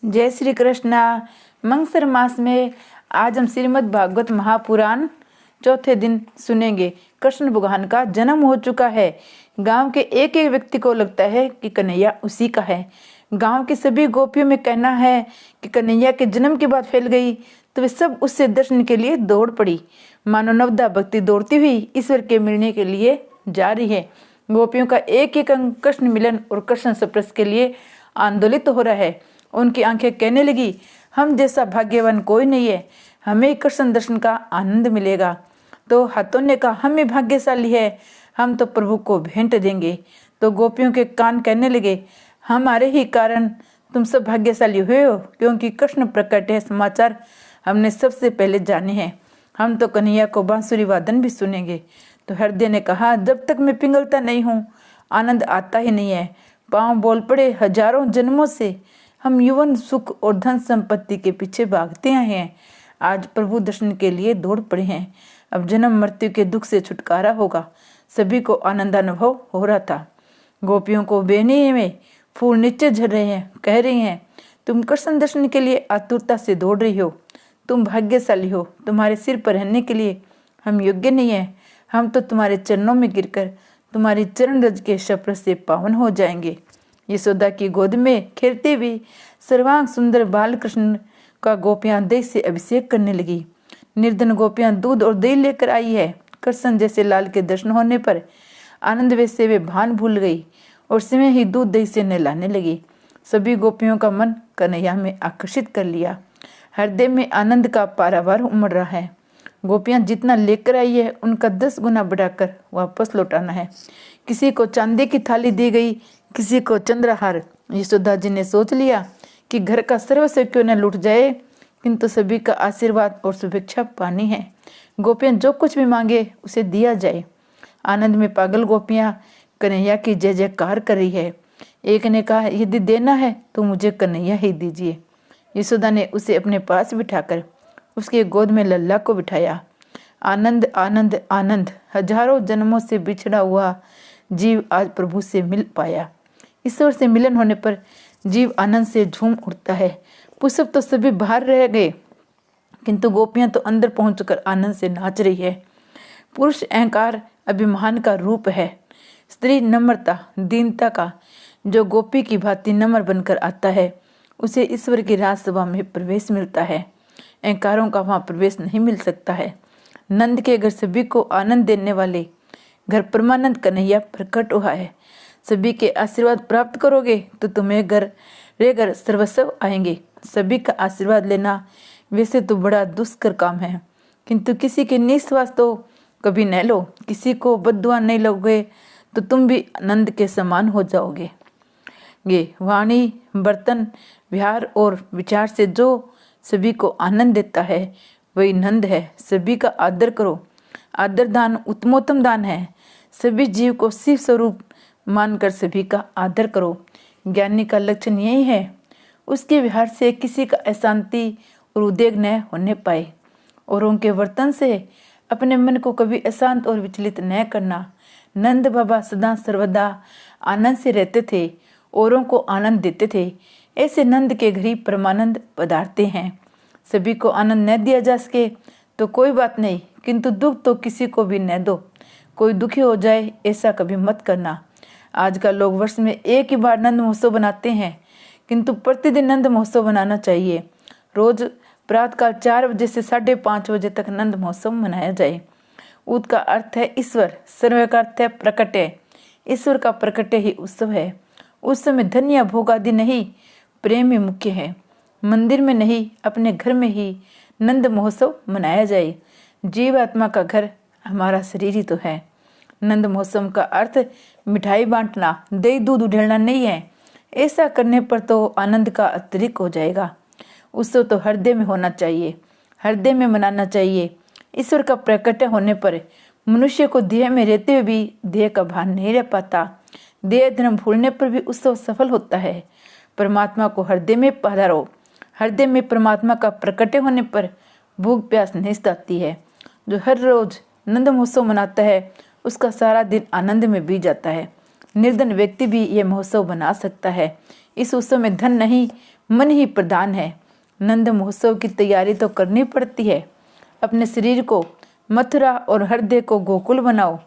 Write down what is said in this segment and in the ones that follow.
जय श्री कृष्णा। मंगसर मास में आज हम श्रीमद् भागवत महापुराण चौथे दिन सुनेंगे। कृष्ण भगवान का जन्म हो चुका है। गांव के एक एक व्यक्ति को लगता है कि कन्हैया उसी का है। गांव की सभी गोपियों में कहना है कि कन्हैया के जन्म की बात फैल गई तो वे सब उससे दर्शन के लिए दौड़ पड़ी। मानो नवदा भक्ति दौड़ती हुई ईश्वर के मिलने के लिए जा रही है। गोपियों का एक एक अंग कृष्ण मिलन और कृष्ण स्पर्श के लिए आंदोलित हो रहा है। उनकी आंखें कहने लगी, हम जैसा भाग्यवान कोई नहीं है, हमें कृष्ण दर्शन का आनंद मिलेगा। तो हाथों ने कहा, हम ही भाग्यशाली है, हम तो प्रभु को भेंट देंगे। तो गोपियों के कान कहने लगे, हमारे ही कारण तुम सब भाग्यशाली हुए हो, क्योंकि कृष्ण प्रकट है समाचार हमने सबसे पहले जाने हैं। हम तो कन्हैया को बांसुरी वादन भी सुनेंगे। तो हृदय ने कहा, जब तक मैं पिघलता नहीं हूँ आनंद आता ही नहीं है। पाँव बोल पड़े, हजारों जन्मों से हम यौवन सुख और धन संपत्ति के पीछे भागते आए हैं। आज प्रभु दर्शन के लिए दौड़ पड़े हैं। अब जन्म मृत्यु के दुख से छुटकारा होगा। सभी को आनंदानुभव हो रहा था। गोपियों को बेनी में फूल नीचे झर रहे हैं। कह रही हैं, तुम कृष्ण दर्शन के लिए आतुरता से दौड़ रही हो, तुम भाग्यशाली हो। तुम्हारे सिर पर रहने के लिए हम योग्य नहीं है। हम तो तुम्हारे चरणों में गिरकर तुम्हारी चरण रज के स्पर्श से पावन हो जाएंगे। यशोदा की गोद में खेलते हुए सर्वांग सुंदर बाल कृष्ण का गोपियां दही से अभिषेक करने लगी। निर्धन गोपियां दूध और दही लेकर आई है। कृष्ण जैसे लाल के दर्शन होने पर आनंद वे से वे भान भूल गई और समय ही दूध दही से नहलाने लगी। सभी गोपियों का मन कन्हैया में आकर्षित कर लिया। हृदय में आनंद का पारावार उमड़ रहा है। गोपियां जितना लेकर आई है उनका 10 गुना बढ़ाकर वापस लौटाना है। किसी को चांदी की थाली दी गई, किसी को चंद्रहार। यशोदा जी ने सोच लिया कि घर का सर्वस्व क्यों न लूट जाए, किंतु सभी का आशीर्वाद और शुभेच्छा पानी है। गोपियां जो कुछ भी मांगे उसे दिया जाए। आनंद में पागल गोपियां कन्हैया की जय जयकार कर रही है। एक ने कहा, यदि देना है तो मुझे कन्हैया ही दीजिए। यशोदा ने उसे अपने पास बिठाकर उसके गोद में लल्ला को बिठाया। आनंद आनंद आनंद। हजारों जन्मों से बिछड़ा हुआ जीव आज प्रभु से मिल पाया। ईश्वर से मिलन होने पर जीव आनंद से झूम उठता है। पुष्प तो सभी बाहर रह गए, किंतु गोपियां तो अंदर पहुंचकर आनंद से नाच रही है। पुरुष अहंकार अभिमान का रूप है। स्त्री नम्रता दीनता का। जो गोपी की भांति नम्र बनकर आता है उसे ईश्वर की राजसभा में प्रवेश मिलता है। अहंकारों का वहां प्रवेश नहीं मिल सकता है। नंद के घर सभी को आनंद देने वाले घर परमानंद कन्हैया प्रकट हुआ है। सभी के आशीर्वाद प्राप्त करोगे तो तुम्हें घर सर्वस्व आएंगे। सभी का आशीर्वाद लेना वैसे तो बड़ा दुष्कर काम है, किंतु किसी के निस्वार्थ तो कभी न लो। किसी को बद्दुआ नहीं लोगे तो तुम भी नंद के समान हो जाओगे। वाणी बर्तन व्यवहार और विचार से जो सभी को आनंद देता है वही नंद है। सभी का आदर करो। आदर दान उत्तमोत्तम दान है। सभी जीव को शिव स्वरूप मानकर सभी का आदर करो। ज्ञानी का लक्षण यही है, उसके व्यवहार से किसी का अशांति और उद्वेग न होने पाए। औरों के वर्तन से अपने मन को कभी अशांत और विचलित न करना। नंद बाबा सदा सर्वदा आनंद से रहते थे, औरों को आनंद देते थे। ऐसे नंद के घर ही परमानंद पधारते हैं। सभी को आनंद न दिया जा सके तो कोई बात नहीं, किंतु दुख तो किसी को भी न दो। कोई दुखी हो जाए ऐसा कभी मत करना। आजकल लोग वर्ष में एक ही बार नंद महोत्सव बनाते हैं, किंतु प्रतिदिन नंद महोत्सव बनाना चाहिए। रोज प्रातःकाल 4 बजे से 5:30 बजे तक नंद महोत्सव मनाया जाए। उद का अर्थ है ईश्वर, सर्व का अर्थ है प्रकट है। ईश्वर का प्रकट ही उत्सव है। उस समय धन या भोग आदि नहीं, प्रेम ही मुख्य है। मंदिर में नहीं, अपने घर में ही नंद महोत्सव मनाया जाए। जीवात्मा का घर हमारा शरीर ही तो है। नंद महोत्सव का अर्थ मिठाई बांटना, दही दूध उधेड़ना नहीं है। ऐसा करने पर तो आनंद का अतिरिक्त हो जाएगा। उत्सव तो हृदय में होना चाहिए, हृदय में मनाना चाहिए। ईश्वर का प्रकट होने पर मनुष्य को देह में रहते हुए भी देह का भान नहीं रह पाता। देह धर्म भूलने पर भी उत्सव सफल होता है। परमात्मा को हृदय में पधारो। हृदय में परमात्मा का प्रकट होने पर भूख प्यास नहीं सताती है। जो हर रोज नंद महोत्सव मनाता है उसका सारा दिन आनंद में बीत जाता है। निर्धन व्यक्ति भी ये महोत्सव बना सकता है। इस उत्सव में धन नहीं, मन ही प्रधान है। नंद महोत्सव की तैयारी तो करनी पड़ती है। अपने शरीर को मथुरा और हृदय को गोकुल बनाओ,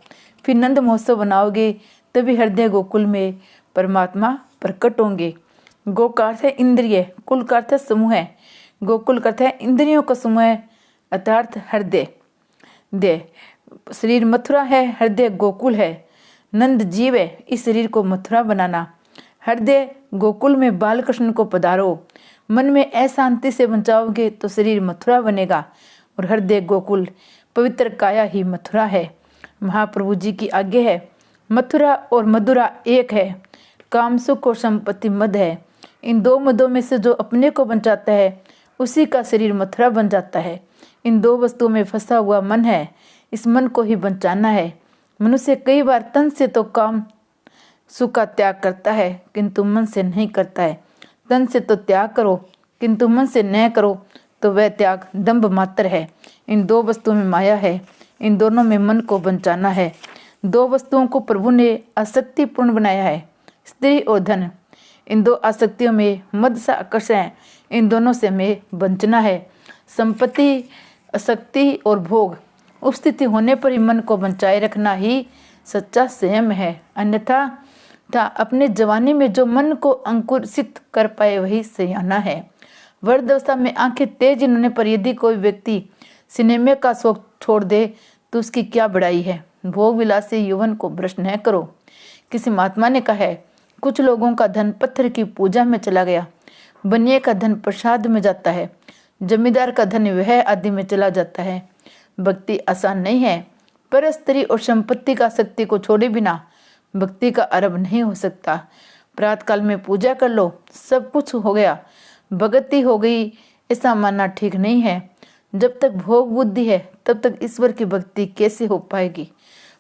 फिर नंद महोत्सव बनाओगे, तभी हृदय गोकुल में परमात्मा प्रकट होंगे। गो का अर्थ है इंद्रिय, कुल का अर्थ है समूह है, गोकुल का अर्थ है इंद्रियों का समूह अर्थात हृदय। दे शरीर मथुरा है, हृदय गोकुल है। नंद जीव है, इस शरीर को मथुरा बनाना। हृदय गोकुल में बाल कृष्ण को पधारो। मन में अशांति से बचाओगे तो शरीर मथुरा बनेगा और हृदय गोकुल, पवित्र काया ही मथुरा है। महाप्रभु जी की आज्ञा है, मथुरा और मधुरा एक है। काम सुख और संपत्ति मद है। इन दो मदों में से जो अपने को बचाता है उसी का शरीर मथुरा बन जाता है। इन दो वस्तुओं में फंसा हुआ मन है, इस मन को ही बचाना है। मनुष्य कई बार तन से तो काम सुख का त्याग करता है किंतु मन से नहीं करता है। तन से तो त्याग करो किंतु मन से न करो तो वह त्याग दंभ मात्र है। इन दो वस्तुओं में माया है, इन दोनों में मन को बचाना है। दो वस्तुओं को प्रभु ने आसक्तिपूर्ण बनाया है, स्त्री और धन। इन दो आसक्तियों में मद सा आकर्षण है, इन दोनों से हमें बचना है। संपत्ति, आसक्ति और भोग उपस्थिति होने पर ही मन को बचाए रखना ही सच्चा संयम है। अन्यथा अपने जवानी में जो मन को अंकुरित कर पाए वही सयाना है। वृद्धावस्था में आंखें तेज होने पर यदि कोई व्यक्ति सिनेमा का शौक छोड़ दे तो उसकी क्या बड़ाई है। भोग विलास से यौवन को भ्रष्ट न करो। किसी महात्मा ने कहा है, कुछ लोगों का धन पत्थर की पूजा में चला गया, बनिए का धन प्रसाद में जाता है, जमींदार का धन वह आदि में चला जाता है। भक्ति आसान नहीं है, पर स्त्री और संपत्ति का शक्ति को छोड़े बिना भक्ति का आरंभ नहीं हो सकता। प्रातः काल में पूजा कर लो, सब कुछ हो गया, भक्ति हो गई, ऐसा मानना ठीक नहीं है। जब तक भोग बुद्धि है तब तक ईश्वर की भक्ति कैसे हो पाएगी।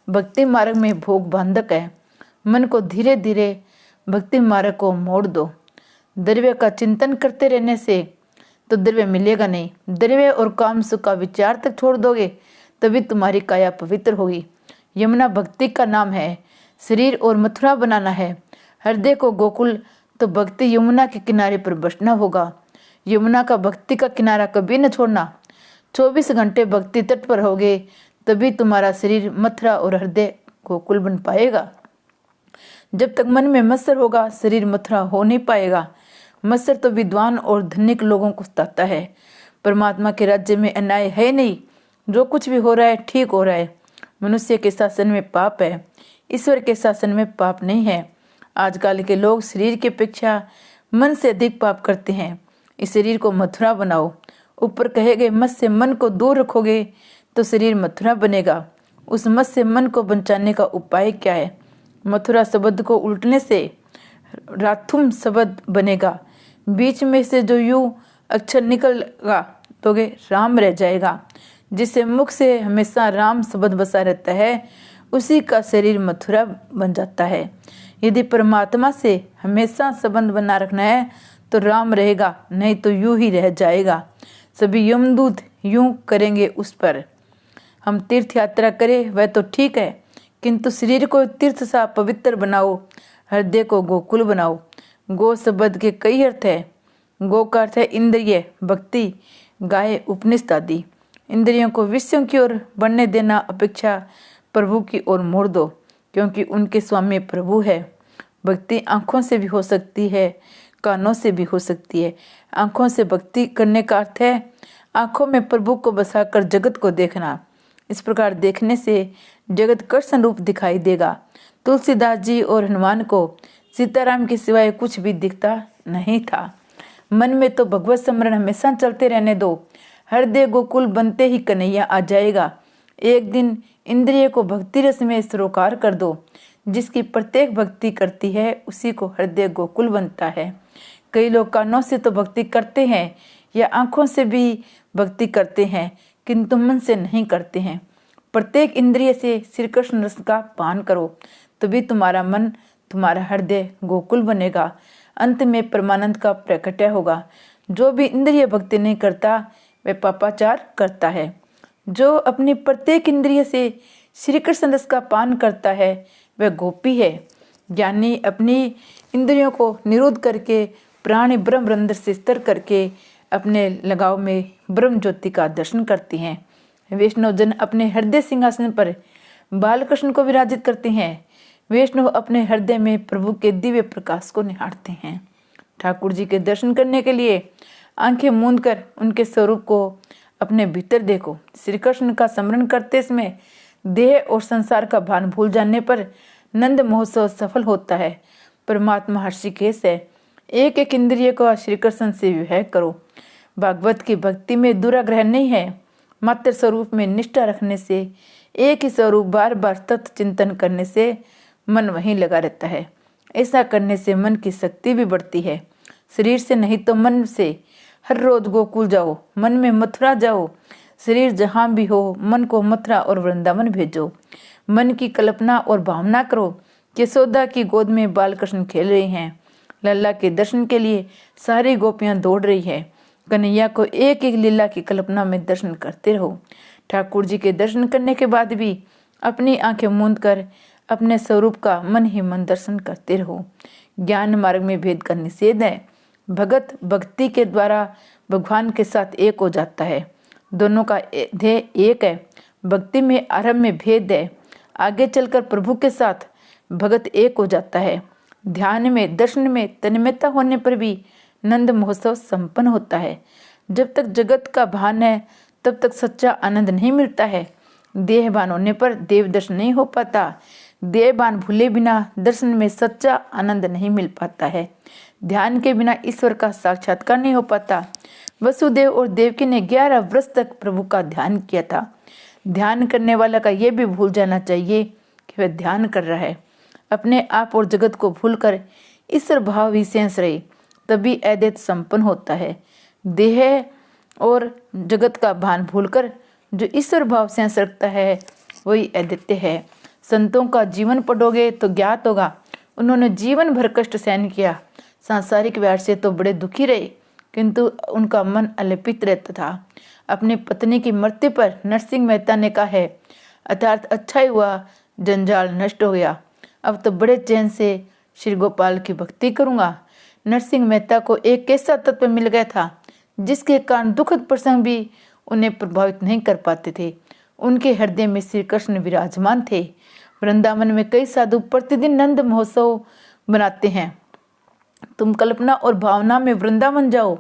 भक्ति मार्ग में भोग बांधक है। मन को धीरे धीरे भक्ति मार्ग को मोड़ दो। द्रव्य का चिंतन करते रहने से तो द्रव्य मिलेगा नहीं। द्रव्य और काम सुख का विचार तक छोड़ दोगे तभी तुम्हारी काया पवित्र होगी। यमुना भक्ति का नाम है। शरीर और मथुरा बनाना है, हृदय को गोकुल, तो भक्ति यमुना के किनारे पर बसना होगा। यमुना का भक्ति का किनारा कभी न छोड़ना। 24 घंटे भक्ति तट पर होगे तभी तुम्हारा शरीर मथुरा और हृदय गोकुल बन पाएगा। जब तक मन में मत्सर होगा शरीर मथुरा हो नहीं पाएगा। मत्सर तो विद्वान और धनिक लोगों को सताता है। परमात्मा के राज्य में अन्याय है नहीं, जो कुछ भी हो रहा है ठीक हो रहा है। मनुष्य के शासन में पाप है, ईश्वर के शासन में पाप नहीं है। आजकल के लोग शरीर की अपेक्षा मन से अधिक पाप करते हैं। इस शरीर को मथुरा बनाओ। ऊपर कहे गए मत से मन को दूर रखोगे तो शरीर मथुरा बनेगा। उस मत से मन को बचाने का उपाय क्या है। मथुरा शब्द को उल्टने से राथुम शब्द बनेगा। बीच में से जो यू अक्षर निकलेगा तो राम रह जाएगा। जिससे मुख से हमेशा राम शब्द बसा रहता है उसी का शरीर मथुरा बन जाता है। यदि परमात्मा से हमेशा संबंध बना रखना है तो राम रहेगा, नहीं तो यूं ही रह जाएगा। सभी यमदूत यूं करेंगे उस पर। हम तीर्थ यात्रा करें वह तो ठीक है, किंतु शरीर को तीर्थ सा पवित्र बनाओ, हृदय को गोकुल बनाओ। गो शब्द के कई अर्थ है। गो का अर्थ है इंद्रिय, भक्ति, गाय, उपनिषद आदि। इंद्रियों को विषयों की ओर बढ़ने देना अपेक्षा प्रभु की ओर मोड़ दो, क्योंकि उनके स्वामी प्रभु है। भक्ति आंखों से भी हो सकती है, कानों से भी हो सकती है। आंखों से भक्ति करने का अर्थ है आंखों में प्रभु को बसाकर जगत को देखना। इस प्रकार देखने से जगत कृष्ण रूप दिखाई देगा। तुलसीदास जी और हनुमान को सीताराम के सिवाय कुछ भी दिखता नहीं था। मन में तो भगवत स्मरण हमेशा चलते रहने दो। हृदय गोकुल बनते ही कन्हैया आ जाएगा। एक दिन इंद्रिय को भक्ति रस में सरोकार कर दो। जिसकी प्रत्येक भक्ति करती है उसी को हृदय गोकुल बनता है। कई लोग कानों से तो भक्ति करते हैं या आंखों से भी भक्ति करते हैं, किंतु मन से नहीं करते हैं। प्रत्येक इंद्रिय से श्री कृष्ण रस का पान करो, तभी तुम्हारा मन, तुम्हारा हृदय गोकुल बनेगा। अंत में परमानंद का प्रकटय होगा। जो भी इंद्रिय भक्ति नहीं करता वह पापाचार करता है। जो अपनी प्रत्येक इंद्रिय से श्री कृष्ण रस का पान करता है वह गोपी है। ज्ञानी अपनी इंद्रियों को निरुद्ध करके प्राणी ब्रह्म रंध्र से स्तर करके अपने लगाव में ब्रह्म ज्योति का दर्शन करती हैं। वैष्णव जन अपने हृदय सिंहासन पर बालकृष्ण को विराजित करते हैं। वैष्णव अपने हृदय में प्रभु के दिव्य प्रकाश को निहारते हैं। ठाकुर जी के दर्शन करने के लिए आंखें मूंद कर उनके स्वरूप को अपने भीतर देखो। श्री कृष्ण का स्मरण करते समय देह और संसार का भान भूल जाने पर नंद महोत्सव सफल होता है। परमात्मा ऋषिकेश है। एक एक इंद्रिय को श्री कृष्ण से विवाह करो। भागवत की भक्ति में दुराग्रह नहीं है। मात्र स्वरूप में निष्ठा रखने से, एक ही स्वरूप बार बार तत्व चिंतन करने से मन वहीं लगा रहता है। ऐसा करने से मन की शक्ति भी बढ़ती है। शरीर से नहीं तो मन से हर रोज गोकुल जाओ, मन में मथुरा जाओ। शरीर जहाँ भी हो, मन को मथुरा और वृंदावन भेजो। मन की कल्पना और भावना करो कि यशोदा की गोद में बालकृष्ण खेल रहे हैं। लल्ला के दर्शन के लिए सारी गोपियां दौड़ रही है। कन्हैया को एक एक लीला की कल्पना में दर्शन करते रहो। ठाकुर जी के दर्शन करने के बाद भी अपनी आंखें मूंद कर अपने स्वरूप का मन ही मन दर्शन करते रहो। ज्ञान मार्ग में भेद का निषेध है। भगत भक्ति के द्वारा भगवान के साथ एक हो जाता है। दोनों का ध्येय एक है। भक्ति में आरंभ में भेद है, आगे चलकर प्रभु के साथ भगत एक हो जाता है। ध्यान में, दर्शन में तन्मयता होने पर भी नंद महोत्सव संपन्न होता है। जब तक जगत का भान है तब तक सच्चा आनंद नहीं मिलता है। देह भान होने पर देव दर्शन नहीं हो पाता। देह भान भूले बिना दर्शन में सच्चा आनंद नहीं मिल पाता है। ध्यान के बिना ईश्वर का साक्षात्कार नहीं हो पाता। वसुदेव और देवकी ने 11 वर्ष तक प्रभु का ध्यान किया था। ध्यान करने वाला का यह भी भूल जाना चाहिए कि वह ध्यान कर रहा है। अपने आप और जगत को भूलकर ईश्वर भाव ही सेंस रहे, तभी अद्वैत संपन्न होता है। देह और जगत का भान भूलकर जो ईश्वर भाव सेंस रखता है वही अद्वितीय है। संतों का जीवन पढ़ोगे तो ज्ञात होगा, उन्होंने जीवन भर कष्ट सहन किया। सांसारिक व्यार से तो बड़े दुखी रहे, किंतु उनका मन अलिपित रहता था। अपनी पत्नी की मृत्यु पर नरसिंह मेहता ने कहा है, अर्थात अच्छा ही हुआ जंजाल नष्ट हो गया, अब तो बड़े चैन से श्री गोपाल की भक्ति करूंगा। नरसिंह मेहता को एक ऐसा तत्व मिल गया था जिसके कारण दुखद प्रसंग भी उन्हें प्रभावित नहीं कर पाते थे। उनके हृदय में श्री कृष्ण विराजमान थे। वृंदावन में कई साधु प्रतिदिन नंद महोत्सव मनाते हैं। तुम कल्पना और भावना में वृंदावन जाओ,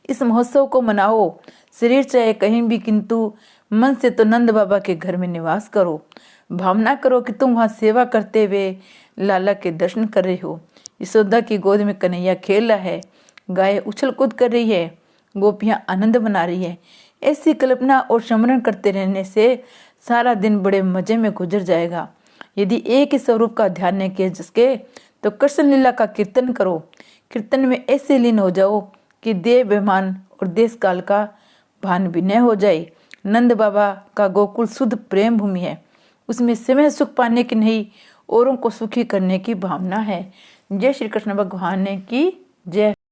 इस महोत्सव को मनाओ। शरीर चाहे कहीं भी, किंतु मन से तो नंद बाबा के घर में निवास करो। भावना करो कि तुम वहाँ सेवा करते हुए लाला के दर्शन कर रहे हो। यशोदा की गोद में कन्हैया खेल रहा है, गाय उछल कूद कर रही है, गोपियाँ आनंद मना रही है। ऐसी कल्पना और स्मरण करते रहने से सारा दिन बड़े मजे में गुजर जाएगा। यदि एक ही स्वरूप का ध्यान नहीं किया जिसके, तो कृष्ण लीला का कीर्तन करो। कीर्तन में ऐसे लीन हो जाओ कि देह बेमान और देश काल का भान भी न हो जाए। नंद बाबा का गोकुल शुद्ध प्रेम भूमि है। उसमें समय सुख पाने की नहीं, औरों को सुखी करने की भावना है। जय श्री कृष्ण भगवान की जय।